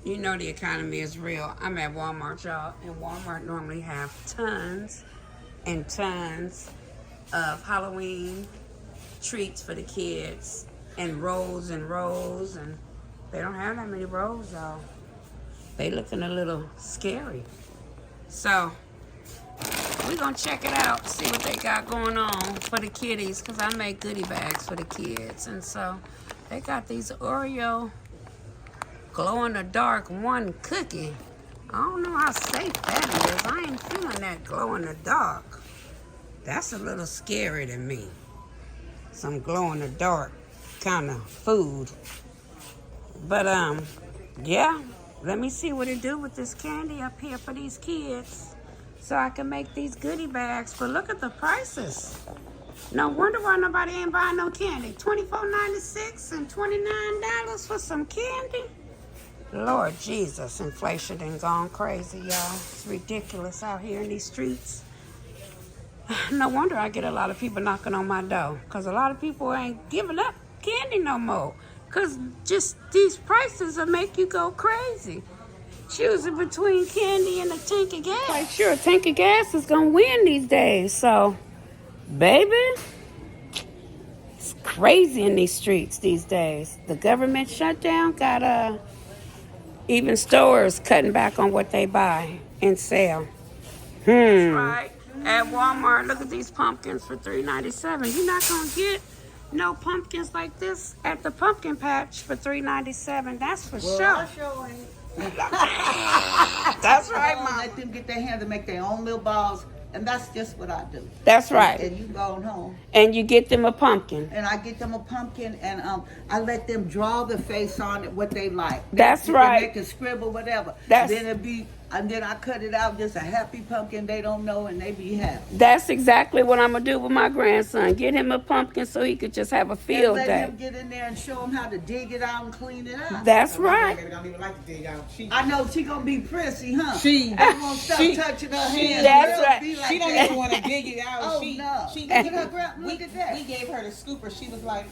You know the economy is real. I'm at Walmart, y'all, and Walmart normally have tons and tons of Halloween treats for the kids and rows, and they don't have that many rows, y'all. They looking a little scary. So we're gonna check it out, see what they got going on for the kiddies, because I make goodie bags for the kids. And so they got these Oreo glow-in-the-dark one cookie. I don't know how safe that is. I ain't feeling that glow-in-the-dark. That's a little scary to me. Some glow-in-the-dark kind of food. But, yeah. Let me see what it do with this candy up here for these kids, so I can make these goodie bags. But look at the prices. No wonder why nobody ain't buying no candy. $24.96 and $29 for some candy. Lord Jesus, inflation done gone crazy, y'all. It's ridiculous out here in these streets. No wonder I get a lot of people knocking on my door, because a lot of people ain't giving up candy no more, because just these prices will make you go crazy. Choosing between candy and a tank of gas. Like, sure, a tank of gas is going to win these days. So, baby, it's crazy in these streets these days. The government shutdown got even stores cutting back on what they buy and sell. That's right. At Walmart, look at these pumpkins for $3.97. You're not going to get no pumpkins like this at the pumpkin patch for $3.97. That's for sure. I sure ain't. That's right, Mom. Let them get their hands and make their own little balls, and that's just what I do. That's right. And you go home. And you get them a pumpkin. And I get them a pumpkin, and I let them draw the face on it, what they like. That's right. They can scribble, whatever. Then it'd be, and then I cut it out, just a happy pumpkin. They don't know, and they be happy. That's exactly what I'm gonna do with my grandson. Get him a pumpkin so he could just have a field and day. Let him get in there and show him how to dig it out and clean it up. That's right. I don't even like to dig out. I know she gonna be prissy, huh? She won't stop touching her hands. That's right. Like she don't that. even want to dig it out. Oh, no. Look at that. We gave her the scooper. She was like,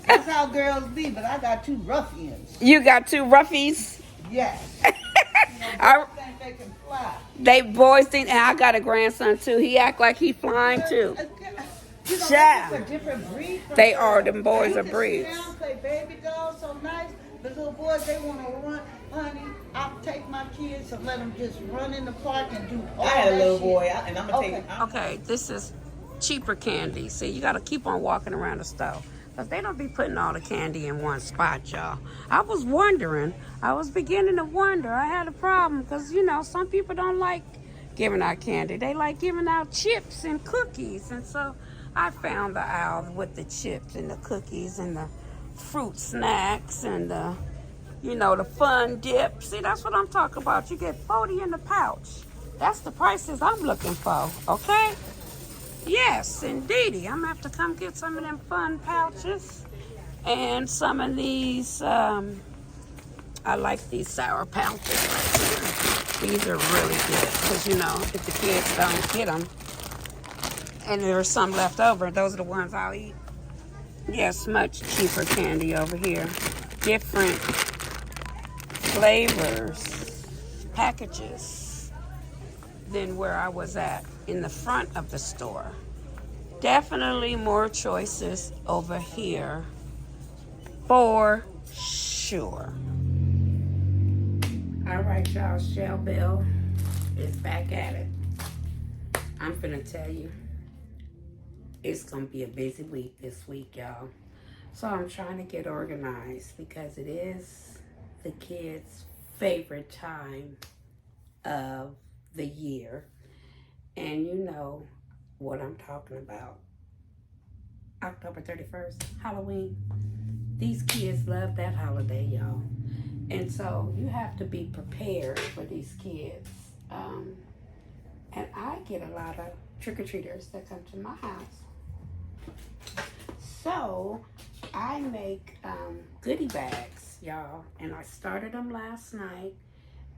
That's how girls be, but I got two ruffians. You got two ruffies? Yes. I think they can fly. They boys think, and I got a grandson too. He act like he flying too. Child. A different breed. They are. Them boys are breeds. Play baby dolls so nice. The little boys, they want to run. Honey, I'll take my kids and let them just run in the park and do all I had a little shit. boy, and I'm going to take Okay, this is cheaper candy. See, you got to keep on walking around the store, because they don't be putting all the candy in one spot, y'all. I was beginning to wonder. I had a problem, because, some people don't like giving out candy. They like giving out chips and cookies. And so I found the aisle with the chips and the cookies and the fruit snacks and the fun dip. See, that's what I'm talking about. You get 40 in the pouch. That's the prices I'm looking for, okay? Yes, indeedy. I'm going to have to come get some of them fun pouches and some of these, I like these sour pouches right here. These are really good because, if the kids don't get them and there's some left over, those are the ones I'll eat. Yes, much cheaper candy over here. Different flavors, packages than where I was at in the front of the store. Definitely more choices over here for sure. All right, y'all, Shell Bill is back at it. I'm finna tell you, it's gonna be a busy week this week, y'all. So I'm trying to get organized because it is the kids' favorite time of the year. And you know what I'm talking about. October 31st, Halloween. These kids love that holiday, y'all. And so you have to be prepared for these kids. And I get a lot of trick-or-treaters that come to my house. So I make goodie bags, y'all. And I started them last night.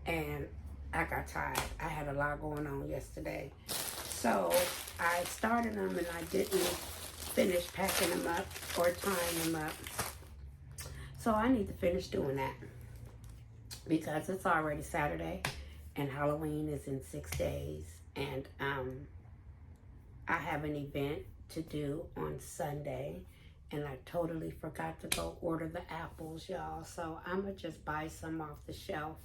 And I got tired. I had a lot going on yesterday. So I started them and I didn't finish packing them up or tying them up. So I need to finish doing that. because it's already Saturday and Halloween is in 6 days. And I have an event to do on Sunday, and I totally forgot to go order the apples, y'all. So I'm gonna just buy some off the shelf,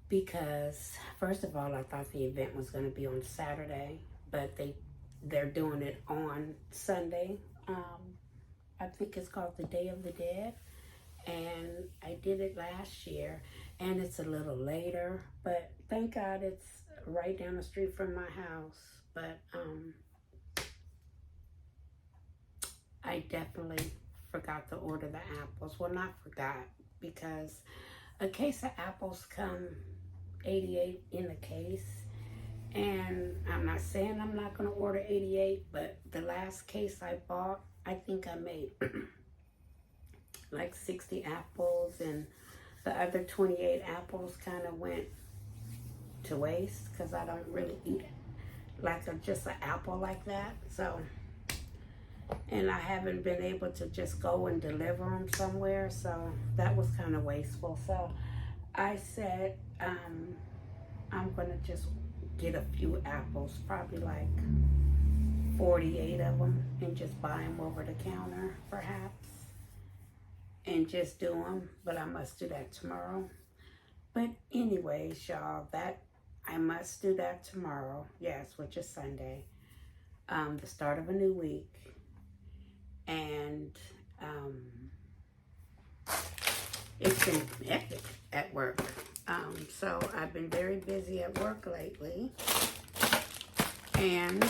because first of all, I thought the event was gonna be on Saturday, but they're doing it on Sunday. I think it's called the Day of the Dead, and I did it last year, and it's a little later, but thank God it's right down the street from my house. But I definitely forgot to order the apples. Well, not forgot, because a case of apples come 88 in a case, and I'm not saying I'm not going to order 88, but the last case I bought, I think I made like 60 apples, and the other 28 apples kind of went to waste because I don't really eat like just an apple like that. So, and I haven't been able to just go and deliver them somewhere, so that was kind of wasteful. So I said I'm gonna just get a few apples, probably like 48 of them, and just buy them over the counter perhaps, and just do them. But I must do that tomorrow. But anyways, y'all, that I must do that tomorrow, yes, which is Sunday, the start of a new week. And it's been hectic at work. So I've been very busy at work lately, and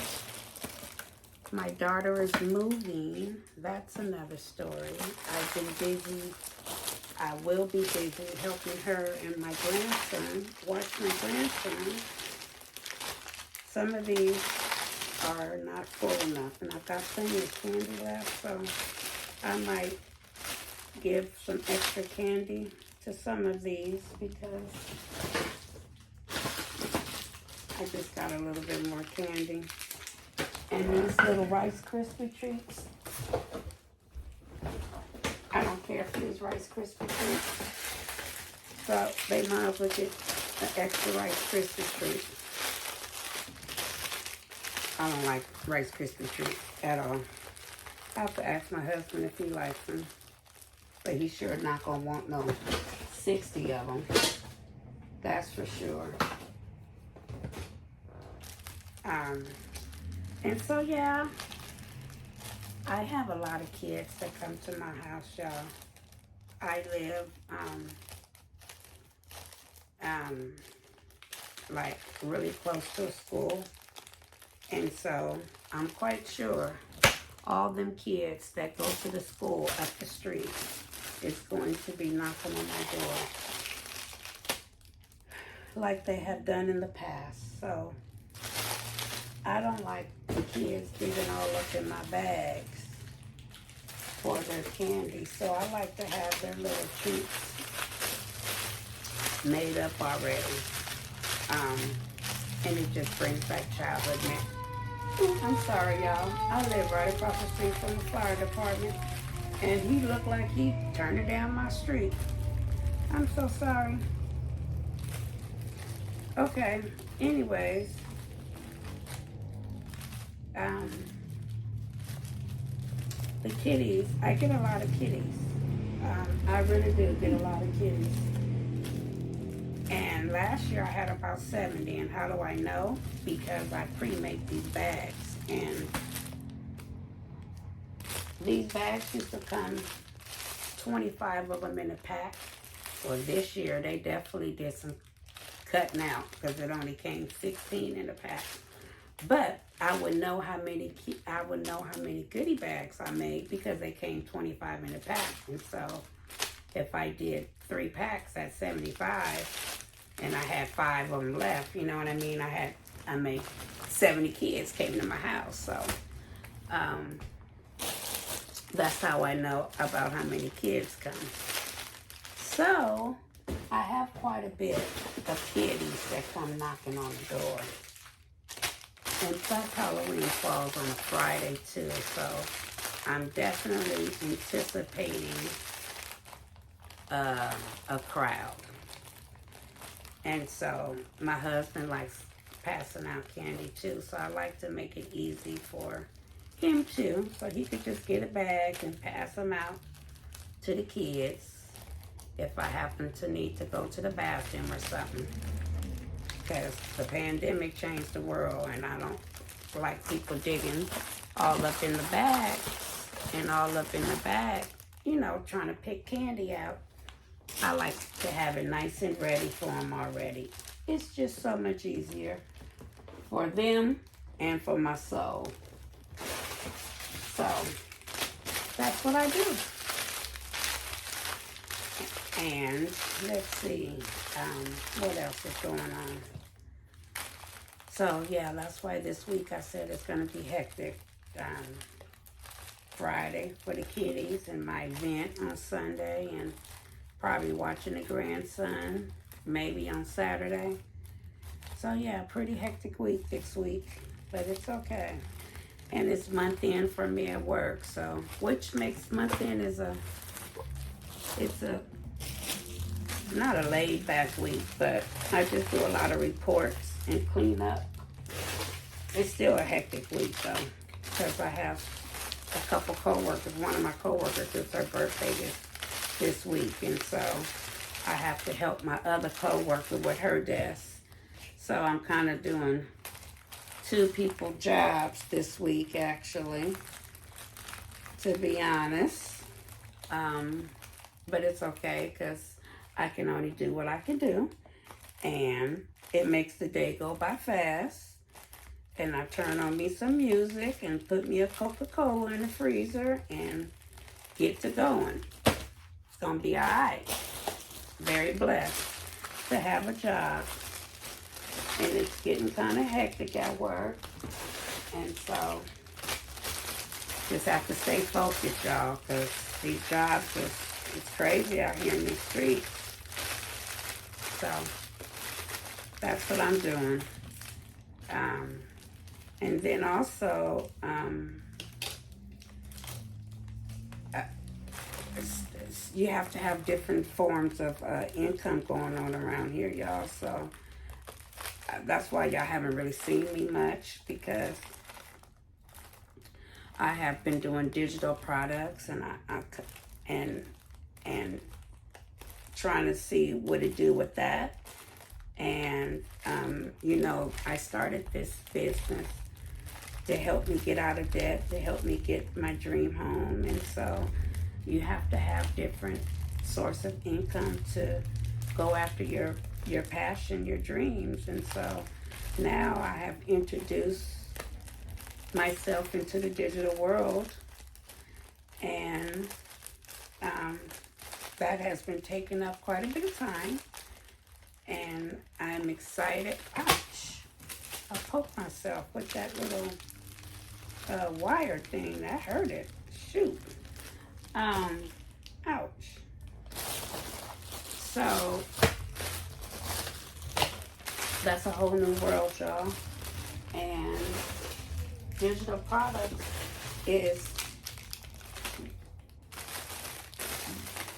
my daughter is moving. That's another story. I've been busy. I will be busy helping her and my grandson watch my grandson. Some of these are not full enough, and I've got plenty of candy left, so I might give some extra candy to some of these, because I just got a little bit more candy. And these little Rice Krispie treats, I don't care for these Rice Krispie treats, so they might as well get an extra Rice Krispie treat. I don't like Rice Krispie treats at all. I have to ask my husband if he likes them, but he's sure not gonna want no 60 of them. That's for sure. And so yeah, I have a lot of kids that come to my house, y'all. I live like really close to a school, and so I'm quite sure all them kids that go to the school up the street is going to be knocking on my door like they have done in the past. So I don't like the kids digging all up in my bags for their candy. So I like to have their little treats made up already. And it just brings back childhood memories. I'm sorry, y'all. I live right across the street from the fire department, and he looked like he turned it down my street. I'm so sorry. Okay, anyways. The kitties, I get a lot of kitties. I really do get a lot of kitties. And last year I had about 70, and how do I know? Because I pre-make these bags, and these bags used to come 25 of them in a pack. Well, this year they definitely did some cutting out, because it only came 16 in a pack. But I would know how many goodie bags I made, because they came 25 in a pack. And so if I did 3 packs at 75, and I had 5 of them left, you know what I mean? I made 70 kids came to my house. So that's how I know about how many kids come. So I have quite a bit of kiddies that come knocking on the door. And plus Halloween falls on a Friday too, so I'm definitely anticipating a crowd. And so my husband likes passing out candy too, so I like to make it easy for him too, so he could just get a bag and pass them out to the kids if I happen to need to go to the bathroom or something. Because the pandemic changed the world, and I don't like people digging all up in the bag and all up in the bag, you know, trying to pick candy out. I like to have it nice and ready for them already. It's just so much easier for them and for my soul. So that's what I do. And let's see, what else is going on? So yeah, that's why this week I said it's going to be hectic. Friday for the kiddies and my event on Sunday, and probably watching the grandson maybe on Saturday. So yeah, pretty hectic week this week, but it's okay. And it's month end for me at work, so which makes month end is it's a not a laid back week, but I just do a lot of reports and clean up. It's still a hectic week though, because I have a couple coworkers. One of my coworkers, it's her birthday this week, and so I have to help my other coworker with her desk. So I'm kind of doing two people jobs this week, actually, to be honest. But it's okay because I can only do what I can do, and it makes the day go by fast. And I turn on me some music and put me a Coca-Cola in the freezer and get to going. It's gonna be all right. Very blessed to have a job. And it's getting kind of hectic at work. And so, just have to stay focused, y'all, because these jobs, it's crazy out here in these streets. So, that's what I'm doing. And then also, you have to have different forms of income going on around here, y'all. So that's why y'all haven't really seen me much, because I have been doing digital products, and and trying to see what to do with that. And you know, I started this business to help me get out of debt, to help me get my dream home. And so you have to have different source of income to go after your passion, your dreams. And so now I have introduced myself into the digital world, and that has been taking up quite a bit of time, and I'm excited. Ouch! I poked myself with that little wire thing. That hurt it. Shoot. Ouch. So that's a whole new world, y'all. And digital products is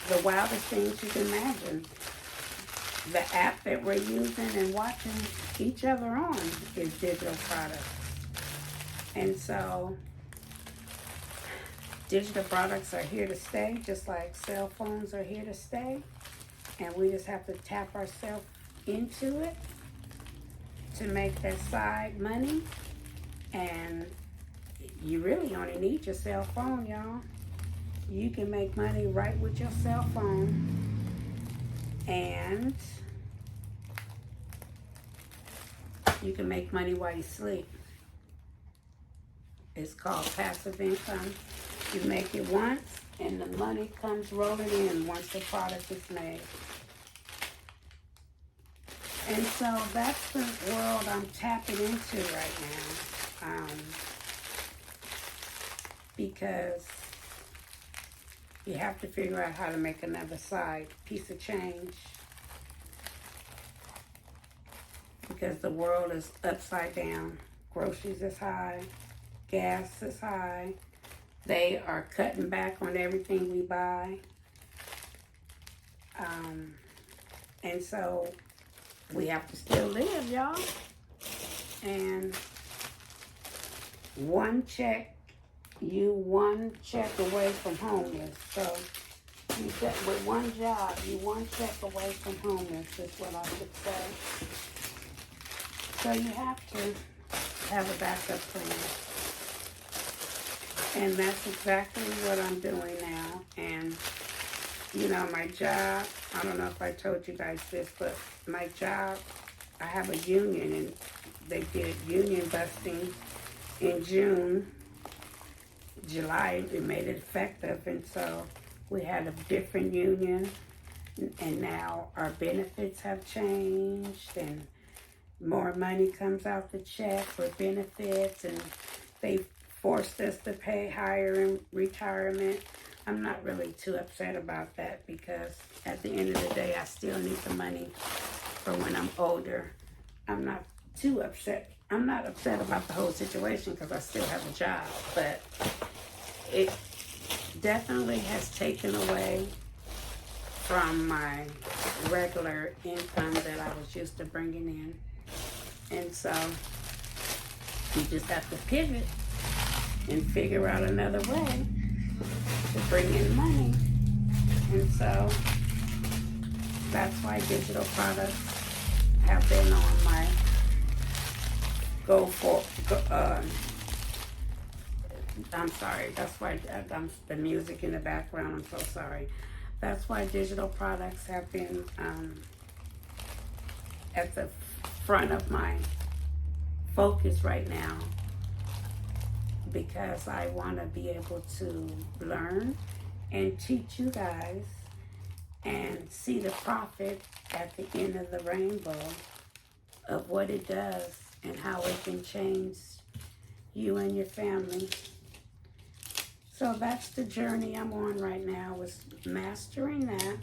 the wildest things you can imagine. The app that we're using and watching each other on is digital products. And so digital products are here to stay, just like cell phones are here to stay. And we just have to tap ourselves into it to make that side money. And you really only need your cell phone, y'all. You can make money right with your cell phone. And you can make money while you sleep. It's called passive income. You make it once, and the money comes rolling in once the product is made. And so that's the world I'm tapping into right now. Because you have to figure out how to make another side piece of change. Because the world is upside down. Groceries is high. Gas is high. They are cutting back on everything we buy. And so we have to still live, y'all. And one check away from homeless. So you get with one job, you one check away from homeless is what I would say. So you have to have a backup plan. And that's exactly what I'm doing now. And you know, my job, I don't know if I told you guys this, but my job, I have a union, and they did union busting in June. July, we made it effective, and so we had a different union, and now our benefits have changed, and more money comes out the check for benefits, and they forced us to pay higher in retirement. I'm not really too upset about that because at the end of the day, I still need the money for when I'm older. I'm not too upset. I'm not upset about the whole situation because I still have a job, but it definitely has taken away from my regular income that I was used to bringing in. And so you just have to pivot and figure out another way to bring in money. And so that's why digital products have been on my I'm sorry, that's why the music in the background, I'm so sorry. That's why digital products have been at the front of my focus right now, because I want to be able to learn and teach you guys and see the profit at the end of the rainbow of what it does and how it can change you and your family. So that's the journey I'm on right now, is mastering that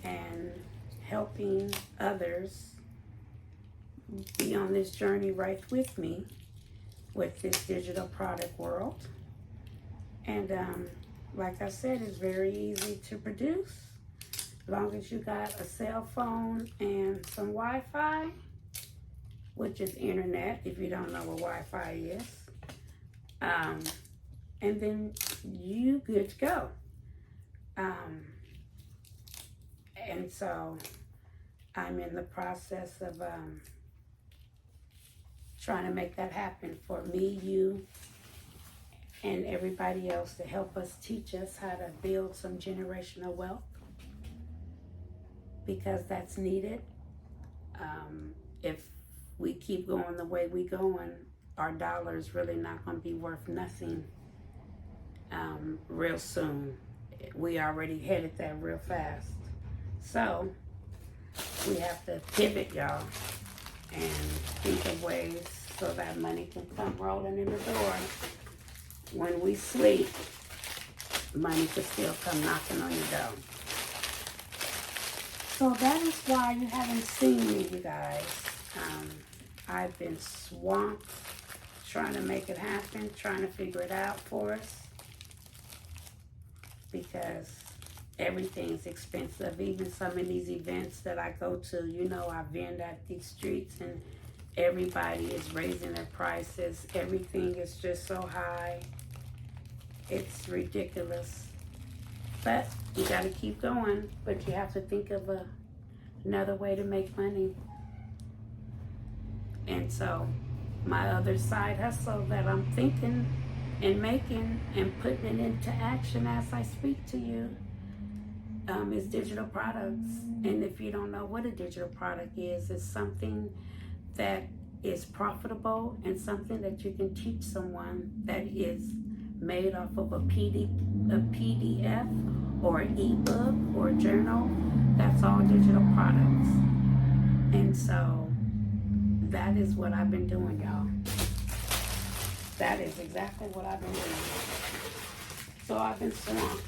and helping others be on this journey right with me with this digital product world. And like I said, it's very easy to produce. As long as you got a cell phone and some Wi-Fi, which is internet, if you don't know what Wi-Fi is. And then you good to go. And so I'm in the process of trying to make that happen for me, you, and everybody else, to help us, teach us how to build some generational wealth, because that's needed. If we keep going the way we going, our dollar is really not going to be worth nothing real soon. We already headed there real fast. So we have to pivot, y'all, and think of ways so that money can come rolling in the door. When we sleep, money can still come knocking on your door. So that is why you haven't seen me, you guys. I've been swamped trying to make it happen, trying to figure it out for us, because everything's expensive. Even some of these events that I go to, you know, I vend at these streets and everybody is raising their prices. Everything is just so high. It's ridiculous. But you got to keep going. But you have to think of another way to make money. And so my other side hustle that I'm thinking and making and putting it into action as I speak to you is digital products. And if you don't know what a digital product is, it's something that is profitable and something that you can teach someone, that is made off of a PDF or an ebook or a journal. That's all digital products. And so that is what I've been doing, y'all. That is exactly what I've been doing. So I've been swamped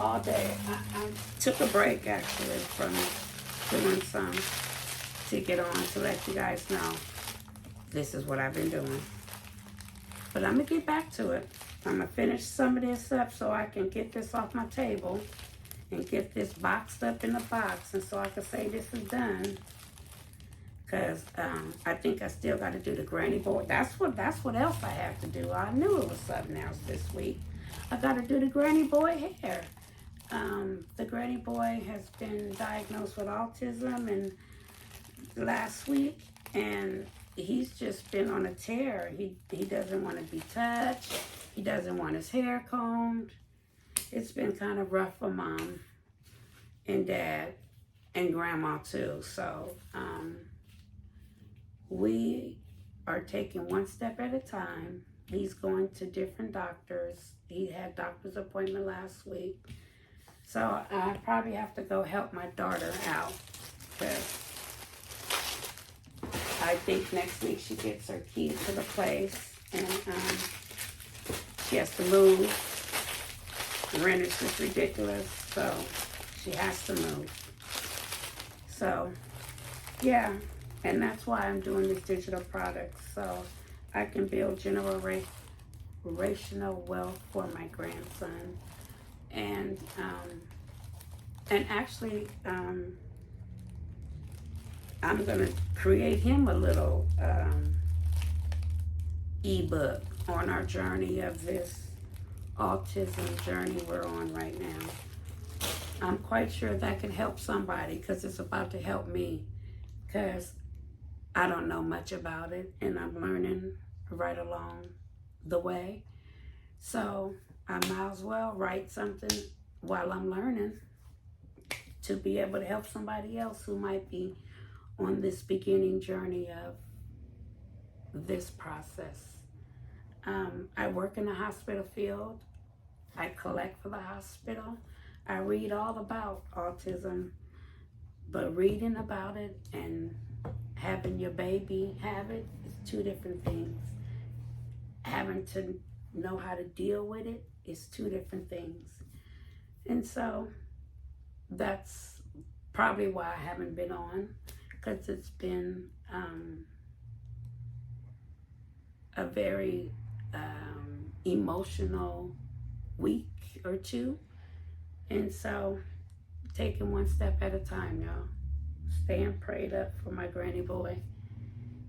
all day. I took a break, actually, from doing some to get on to let you guys know this is what I've been doing. But I'm going to get back to it. I'm going to finish some of this up so I can get this off my table and get this boxed up in a box, and so I can say this is done. Cause I think I still got to do the granny boy. That's what else I have to do. I knew it was something else this week. I got to do the granny boy hair. The granny boy has been diagnosed with autism and last week, and he's just been on a tear. He doesn't want to be touched. He doesn't want his hair combed. It's been kind of rough for Mom and Dad and Grandma too. So we are taking one step at a time. He's going to different doctors. He had doctor's appointment last week. So I probably have to go help my daughter out, because I think next week she gets her keys to the place, and she has to move. The rent is just ridiculous, so she has to move. So, yeah, and that's why I'm doing this digital product, so I can build generational wealth for my grandson. And actually, I'm gonna create him a little ebook on our journey of this autism journey we're on right now. I'm quite sure that can help somebody, because it's about to help me, because I don't know much about it and I'm learning right along the way. So I might as well write something while I'm learning to be able to help somebody else who might be on this beginning journey of this process. I work in the hospital field. I collect for the hospital. I read all about autism, but reading about it and having your baby have it is two different things. Having to know how to deal with it is two different things. And so that's probably why I haven't been on, because it's been a very emotional week or two. And so taking one step at a time, y'all. Staying prayed up for my granny boy.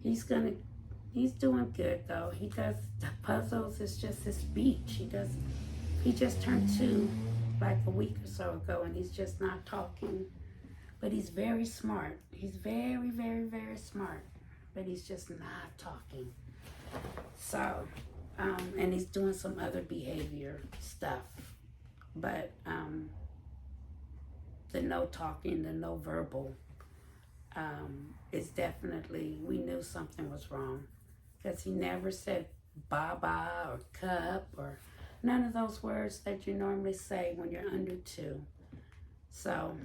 He's doing good though. He does the puzzles. It's just his speech. He just turned 2 like a week or so ago, and he's just not talking. But he's very smart. He's very, very, very smart. But he's just not talking. So, and he's doing some other behavior stuff. But the no talking, the no verbal, is definitely, we knew something was wrong, because he never said baba or cup or none of those words that you normally say when you're under 2. So,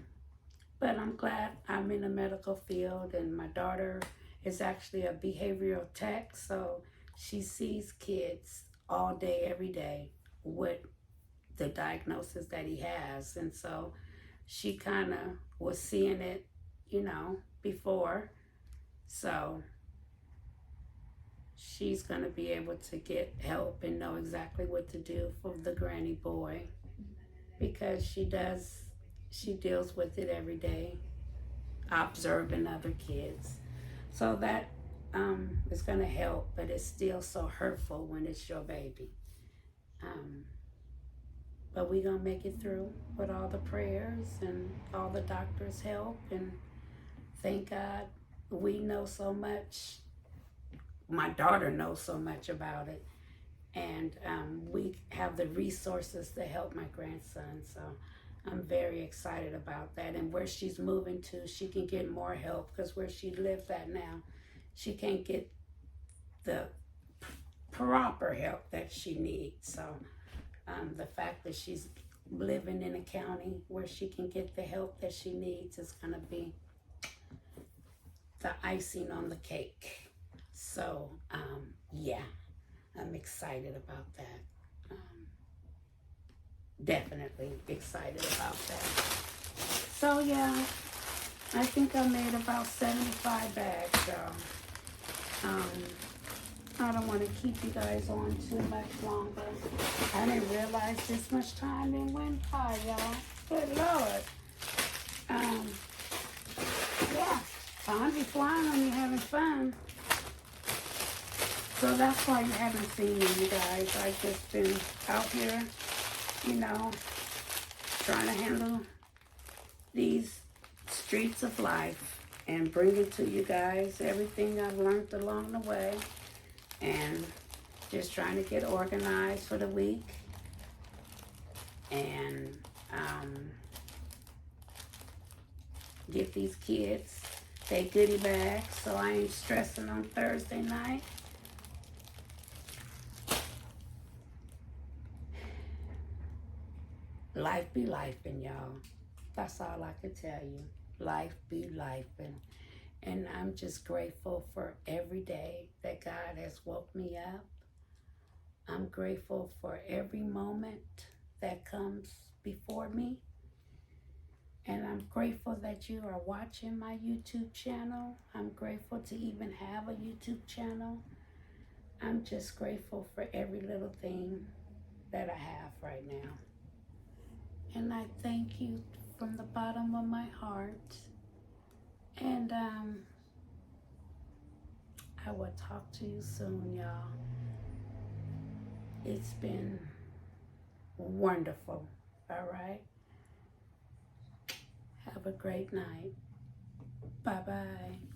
but I'm glad I'm in the medical field, and my daughter is actually a behavioral tech, so she sees kids all day, every day with the diagnosis that he has. And so she kind of was seeing it, before. So she's going to be able to get help and know exactly what to do for the granny boy, because she deals with it every day, observing other kids. So that is going to help, but it's still so hurtful when it's your baby. But we're going to make it through with all the prayers and all the doctors' help. And thank God we know so much. My daughter knows so much about it. And we have the resources to help my grandson. So I'm very excited about that. And where she's moving to, she can get more help, because where she lives at now, she can't get the proper help that she needs. So the fact that she's living in a county where she can get the help that she needs is going to be the icing on the cake. So, yeah, I'm excited about that. Definitely excited about that. So, yeah, I think I made about 75 bags, y'all. I don't want to keep you guys on too much longer. I didn't realize this much time it went by, y'all. Good Lord. Yeah, time be flying when you're having fun. So that's why you haven't seen me, you guys. I've just been out here, you know, trying to handle these streets of life and bringing to you guys everything I've learned along the way, and just trying to get organized for the week and get these kids their goodie bags so I ain't stressing on Thursday night. Life be lifing, y'all. That's all I can tell you. Life be lifing. And I'm just grateful for every day that God has woke me up. I'm grateful for every moment that comes before me. And I'm grateful that you are watching my YouTube channel. I'm grateful to even have a YouTube channel. I'm just grateful for every little thing that I have right now. And I thank you from the bottom of my heart. And I will talk to you soon, y'all. It's been wonderful. All right? Have a great night. Bye-bye.